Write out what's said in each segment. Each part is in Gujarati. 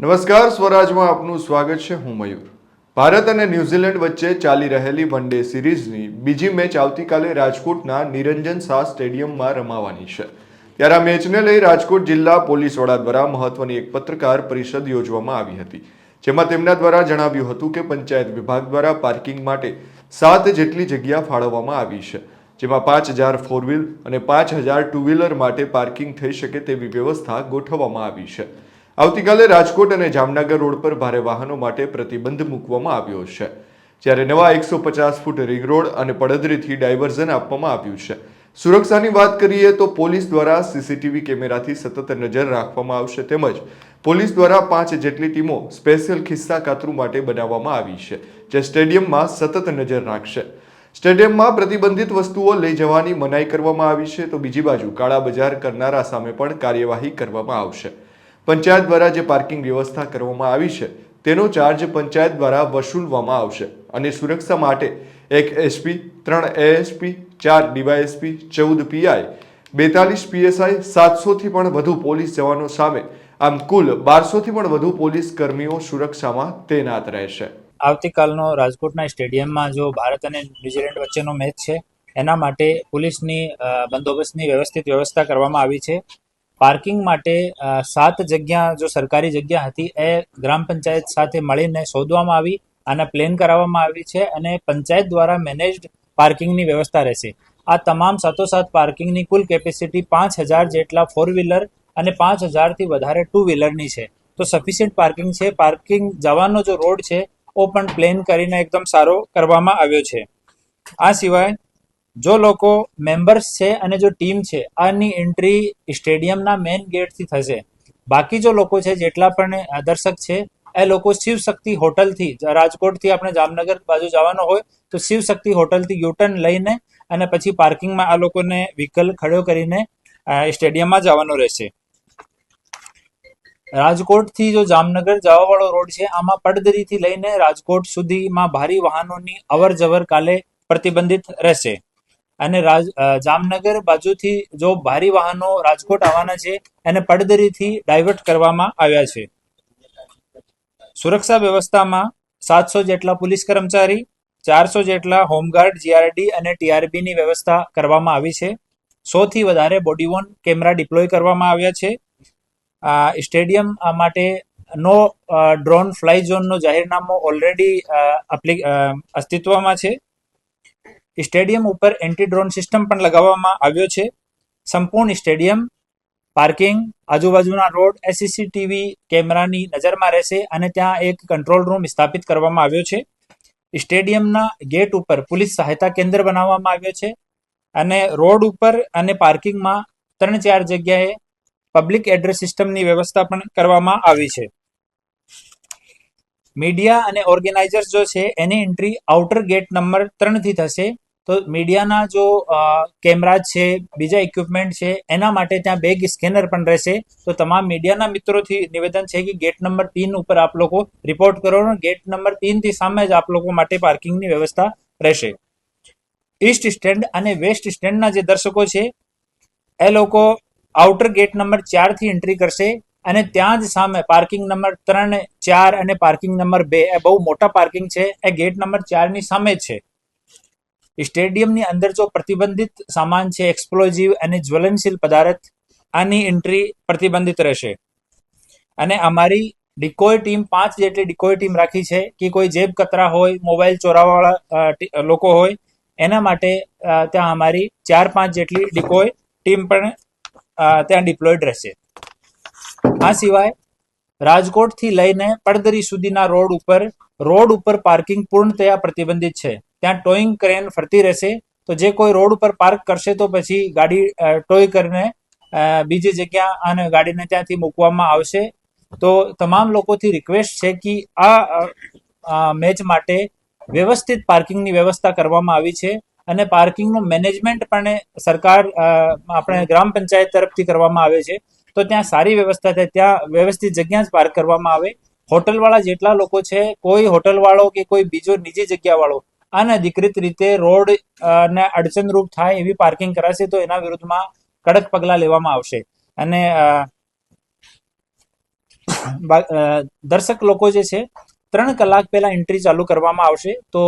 નમસ્કાર, સ્વરાજમાં આપનું સ્વાગત છે. હું મયુર. ભારત અને ન્યૂઝીલેન્ડ વચ્ચે ચાલી રહેલી વન ડે સિરીઝની બીજી મેચ આવતીકાલે રાજકોટના નિરંજન શાહ સ્ટેડિયમમાં રમાવાની છે. ત્યારે આ મેચને લઈ રાજકોટ જિલ્લા પોલીસ વડા દ્વારા મહત્વની એક પત્રકાર પરિષદ યોજવામાં આવી હતી, જેમાં તેમના દ્વારા જણાવ્યું હતું કે પંચાયત વિભાગ દ્વારા પાર્કિંગ માટે 7 જેટલી જગ્યા ફાળવવામાં આવી છે, જેમાં 5000 ફોર વ્હીલ અને 5000 ટુ વ્હીલર માટે પાર્કિંગ થઈ શકે તેવી વ્યવસ્થા ગોઠવવામાં આવી છે. આવતીકાલે રાજકોટ અને જામનગર રોડ પર ભારે વાહનો માટે પ્રતિબંધ મૂકવામાં આવ્યો છે, જ્યારે નવા 150 ફૂટ રિંગ રોડ અને પડદરીથી ડાયવર્ઝન આપવામાં આવ્યું છે. સુરક્ષાની વાત કરીએ તો પોલીસ દ્વારા સીસીટીવી કેમેરાથી સતત નજર રાખવામાં આવશે, તેમજ પોલીસ દ્વારા 5 જેટલી ટીમો સ્પેશિયલ ખિસ્સા કાતરું માટે બનાવવામાં આવી છે, જે સ્ટેડિયમમાં સતત નજર રાખશે. સ્ટેડિયમમાં પ્રતિબંધિત વસ્તુઓ લઈ જવાની મનાઈ કરવામાં આવી છે, તો બીજી બાજુ કાળા બજાર કરનારા સામે પણ કાર્યવાહી કરવામાં આવશે. પંચાયત દ્વારા જે પાર્કિંગ વ્યવસ્થા કરવામાં આવી છે તેનો ચાર્જ પંચાયત દ્વારા વસૂલવામાં આવશે અને સુરક્ષા માટે 1 SP, 3 ASP, 4 DYSP, 14 PI, 42 PSI, 700થી પણ વધુ પોલીસ જવાનો સામે આમ કુલ 1200થી પણ વધુ પોલીસ કર્મીઓ સુરક્ષામાં તૈનાત રહેશે. આવતીકાલનો રાજકોટના સ્ટેડિયમમાં જો ભારત અને ન્યુઝીલેન્ડ વચ્ચેનો મેચ છે, એના માટે પોલીસની બંદોબસ્તની વ્યવસ્થિત વ્યવસ્થા કરવામાં આવી છે. પાર્કિંગ માટે 7 જગ્યા જો સરકારી જગ્યા હતી એ ગ્રામ પંચાયત સાથે મળીને શોધવામાં આવી અને પ્લેન કરાવવામાં આવી છે અને પંચાયત દ્વારા મેનેજ્ડ પાર્કિંગની વ્યવસ્થા રહેશે. આ તમામ 7 પાર્કિંગની કુલ કેપેસિટી 5000 જેટલા ફોર વ્હીલર અને 5000થી વધારે ટુ વ્હીલરની છે, તો સફિશિયન્ટ પાર્કિંગ છે. પાર્કિંગ જવાનો જો રોડ છે ઓ પણ પ્લેન કરીને એકદમ સારો કરવામાં આવ્યો છે. આ સિવાય જો લોકો મેમ્બર્સ છે અને જો ટીમ છે, આની એન્ટ્રી સ્ટેડિયમના મેઇન ગેટથી થશે. બાકી જો લોકો છે, જેટલા પણ દર્શક છે, એ લોકો શિવશક્તિ હોટલથી, રાજકોટથી આપણે જામનગર બાજુ જવાનો હોય તો શિવશક્તિ હોટલથી યુટર્ન લઈને અને પછી પાર્કિંગમાં આ લોકોને વ્હીકલ ખડો કરીને સ્ટેડિયમમાં જવાનો રહેશે. રાજકોટથી જો જામનગર જવાવાળો રોડ છે, આમાં પડદરીથી લઈને રાજકોટ સુધીમાં ભારે વાહનોની અવર જવર કાલે પ્રતિબંધિત રહેશે અને જામનગર બાજુથી જો ભારે વાહનો રાજકોટ આવવાના છે એને પડદરીથી ડાયવર્ટ કરવામાં આવ્યા છે. સુરક્ષા વ્યવસ્થામાં 700 જેટલા પોલીસ કર્મચારી, 400 જેટલા હોમગાર્ડ, જીઆરડી અને ટીઆરબીની વ્યવસ્થા કરવામાં આવી છે. 100થી વધારે બોડીવોર્ન કેમેરા ડિપ્લોય કરવામાં આવ્યા છે. સ્ટેડિયમ માટે નો ડ્રોન ફ્લાય ઝોનનો જાહેરનામું ઓલરેડી અસ્તિત્વમાં છે. સ્ટેડિયમ ઉપર એન્ટી ડ્રોન સિસ્ટમ પણ લગાવવામાં આવ્યો છે. સંપૂર્ણ સ્ટેડિયમ, પાર્કિંગ, આજુબાજુના રોડ સીસીટીવી કેમેરાની નજરમાં રહેશે અને ત્યાં એક કંટ્રોલ રૂમ સ્થાપિત કરવામાં આવ્યો છે. સ્ટેડિયમના ગેટ ઉપર પોલીસ સહાયતા કેન્દ્ર બનાવવામાં આવ્યો છે અને રોડ ઉપર અને પાર્કિંગમાં 3-4 જગ્યાએ પબ્લિક એડ્રેસ સિસ્ટમની વ્યવસ્થા પણ કરવામાં આવી છે. મીડિયા અને ઓર્ગેનાઇઝર્સ જો છે એની એન્ટ્રી આઉટર ગેટ નંબર 3થી થશે. તો મીડિયાના જો કેમેરા છે, બીજા ઇક્વિપમેન્ટ છે, એના માટે ત્યાં બેગ સ્કેનર પણ રહેશે. તો તમામ મીડિયાના મિત્રોથી નિવેદન છે કે ગેટ નંબર 3 ઉપર આપ લોકો રિપોર્ટ કરો. ગેટ નંબર 3થી સામે જ આપ લોકો માટે પાર્કિંગની વ્યવસ્થા રહેશે. ઈસ્ટ સ્ટેન્ડ અને વેસ્ટ સ્ટેન્ડના જે દર્શકો છે એ લોકો આઉટર ગેટ નંબર 4થી એન્ટ્રી કરશે અને ત્યાં જ સામે પાર્કિંગ નંબર 3, 4 અને પાર્કિંગ નંબર 2, એ બહુ મોટા પાર્કિંગ છે, એ ગેટ નંબર 4ની સામે જ છે. સ્ટેડિયમની અંદર જો પ્રતિબંધિત સામાન છે, એક્સપ્લોઝિવ અને જ્વલનશીલ પદાર્થ, આની એન્ટ્રી પ્રતિબંધિત રહેશે. અને અમારી ડિકોય ટીમ 5 જેટલી ડિકોય ટીમ રાખી છે કે કોઈ જેબ કતરા હોય, મોબાઈલ ચોરાવાળા લોકો હોય, એના માટે ત્યાં અમારી 4-5 જેટલી ડિકોય ટીમ પણ ત્યાં ડિપ્લોયડ રહેશે. આ સિવાય રાજકોટથી લઈને પડદરી સુધીના રોડ ઉપર પાર્કિંગ પૂર્ણતયા પ્રતિબંધિત છે. ત્યાં ટોઈંગ ક્રેન ફરતી રહેશે. તો જે કોઈ રોડ ઉપર પાર્ક કરશે તો પછી ગાડી ટોય કરીને બીજી જગ્યા અને ગાડીને ત્યાંથી મૂકવામાં આવશે. તો તમામ લોકોથી રિક્વેસ્ટ છે કે આ મેચ માટે વ્યવસ્થિત પાર્કિંગની વ્યવસ્થા કરવામાં આવી છે અને પાર્કિંગનું મેનેજમેન્ટ પણ સરકાર આપણે ગ્રામ પંચાયત તરફથી કરવામાં આવે છે. તો ત્યાં સારી વ્યવસ્થા થાય, ત્યાં વ્યવસ્થિત જગ્યા જ પાર્ક કરવામાં આવે. હોટલવાળા જેટલા લોકો છે, કોઈ હોટલવાળો કે કોઈ બીજો નીજી જગ્યાવાળો અનધિકૃત રીતે રોડ ને અડચણરૂપ થાય એવી પાર્કિંગ કરાશે તો એના વિરુદ્ધમાં કડક પગલાં લેવામાં આવશે. અને દર્શક લોકો જે છે 3 કલાક પહેલા એન્ટ્રી ચાલુ કરવામાં આવશે. તો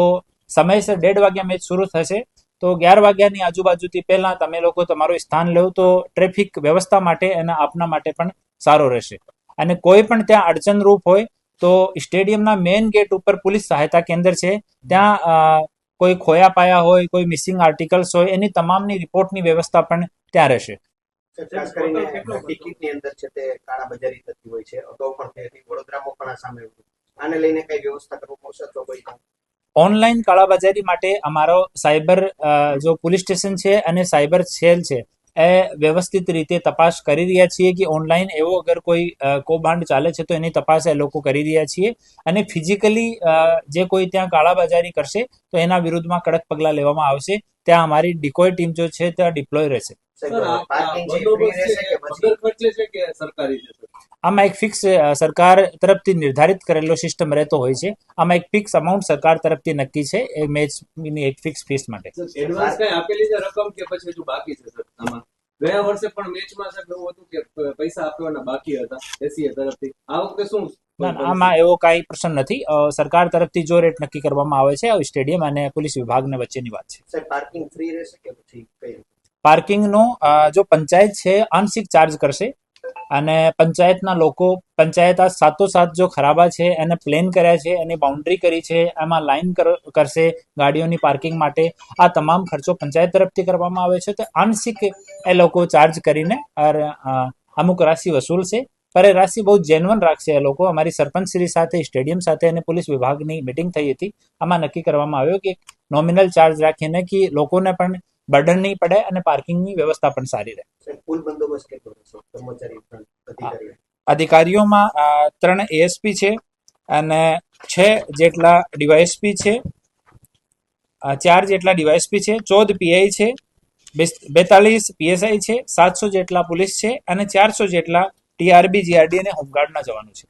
સમયસર 1:30 વાગ્યા મેચ શરૂ થશે. તો 11 વાગ્યાની આજુબાજુથી પહેલા તમે લોકો તમારું સ્થાન લો તો ટ્રાફિક વ્યવસ્થા માટે અને આપના માટે પણ સારો રહેશે. અને કોઈ પણ ત્યાં અડચણરૂપ હોય તો સ્ટેડિયમના મેઇન ગેટ ઉપર પોલીસ સહાયતા કેન્દ્ર છે. ત્યાં કોઈ ખોયા પાયા હોય, કોઈ મિસિંગ આર્ટિકલ્સ હોય, એની તમામની રિપોર્ટની વ્યવસ્થા પણ ત્યાં રહેશે. ખાસ કરીને ટિકિટની અંદર છે તે કાળાબજારી થતી હોય છે, અગાઉ પણ થઈ હતી, વડોદરામાં પણ આ સામે આવ્યું. આને લઈને કઈ વ્યવસ્થા કરવામાં આવશે અથવા કોઈ ઓનલાઈન કાળાબજારી માટે અમારો સાયબર જો પોલીસ સ્ટેશન છે અને સાયબર સેલ છે એ વ્યવસ્થિત રીતે તપાસ કરી રહ્યા છીએ કે ઓનલાઈન એવો અગર કોઈ કૌભાંડ ચાલે છે તો એની તપાસ એ લોકો કરી રહ્યા છીએ. અને ફિઝિકલી જે કોઈ ત્યાં કાળાબજારી કરશે તો એના વિરુદ્ધમાં કડક પગલાં લેવામાં આવશે. ત્યાં અમારી ડિકોય ટીમ જો છે ત્યાં ડિપ્લોય રહેશે. આમાં એક ફિક્સ સરકાર તરફથી નિર્ધારિત કરેલો સિસ્ટમ રહેતો હોય છે. આમાં એક ફિક્સ અમાઉન્ટ સરકાર તરફથી નક્કી છે એ મેચની એક ફિક્સ ફીસ માટે. એડવાન્સ કઈ આપેલી છે રકમ કે પછી હજુ બાકી છે સર? આમાં ગયા વર્ષે પણ મેચમાં સર એવું હતું કે પૈસા આપવાના બાકી હતા એસીએ તરફથી. આ વખતે શું? આમાં એવો કાંઈ પ્રશ્ન નથી. સરકાર તરફથી જો રેટ નક્કી કરવામાં આવે છે સ્ટેડિયમ અને પોલીસ વિભાગને વચ્ચેની વાત છે. સર પાર્કિંગ ફ્રી રહેશે કે પછી કઈ? પાર્કિંગનો જો પંચાયત છે આંશિક ચાર્જ કરશે અને પંચાયતના લોકો પંચાયત આ સાથોસાથ જો ખરાબા છે એને પ્લેન કર્યા છે, એની બાઉન્ડ્રી કરી છે, એમાં લાઈન કરશે ગાડીઓની પાર્કિંગ માટે, આ તમામ ખર્ચો પંચાયત તરફથી કરવામાં આવે છે. તો આંશિક એ લોકો ચાર્જ કરીને અમુક રાશિ વસૂલશે, પર એ રાશિ બહુ જેન્યુઅન રાખશે એ લોકો. અમારી સરપંચશ્રી સાથે, સ્ટેડિયમ સાથે અને પોલીસ વિભાગની મિટિંગ થઈ હતી. આમાં નક્કી કરવામાં આવ્યું કે નોમિનલ ચાર્જ રાખીને કે લોકોને પણ બર્ડન નહીં પડે અને પાર્કિંગની વ્યવસ્થા પણ સારી રહે. ફૂલ બંદોબસ્ત કેટલો રહેશે કર્મચારી અધિકારીઓ? અધિકારીઓમાં 3 એએસપી છે અને 6 જેટલા ડીવાયએસપી છે, 4 જેટલા ડીવાયએસપી છે, 14 પીઆઈ છે, 42 પીએસઆઈ છે, 700 જેટલા પોલીસ છે અને 400 જેટલા ટીઆરબી, જીઆરડી અને હોમગાર્ડના જવાનો છે.